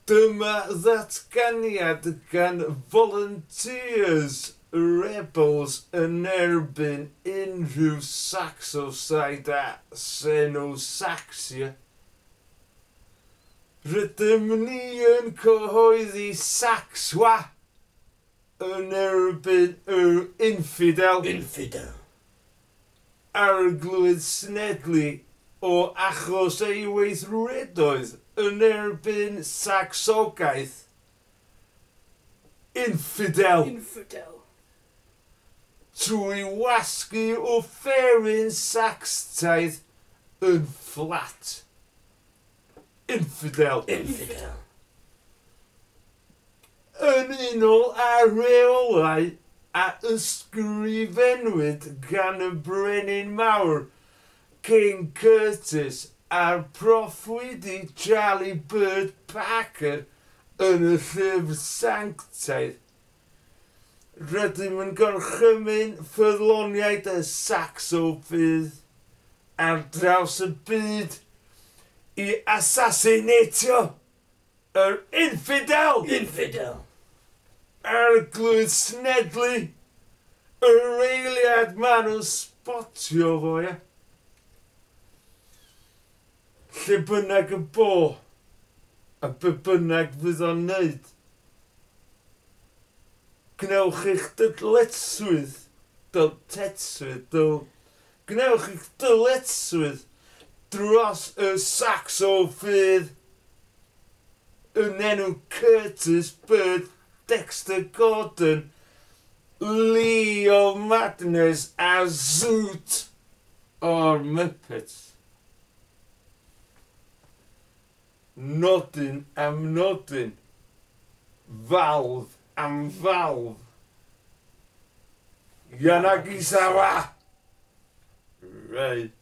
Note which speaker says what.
Speaker 1: Dyma ddatganiad gan volunteers Rebals yn erbyn unrhyw Saxocide a Xenosaxia. Rydym ni yn cyhoeddi Fflatwa yn erbyn yr infidel. Arglwydd snedlu o achos ei weithredoedd yn erbyn Saxogaeth. Infidel. Trwy wasgu offeryn Saxocide yn fflat. Infidel. Yn unol â rheolau a ysgrifennwyd gan y brenin mawr King Curtis a'r proffwydi Charlie Bird Parker yn y llyfr Sanctaidd. Rydym yn gorchymyn ffyddloniaid y Saxoffydd ar draws y byd i assassinatio yr infidel. Arglwydd snedlu yr eiliad maen nhw'n spotio fo, ia. Lle bynnag y bo, a be bynnag fydd o'n neud. Gnewch eich dyletswydd, gnewch eich dyletswydd dros y Saxoffydd yn enw Curtis, Bird, Dexter Gordon, Lee of Madness a Zoot o'r Muppets. Nodyn am nodyn, falf am falf. Yanagisawa! Right.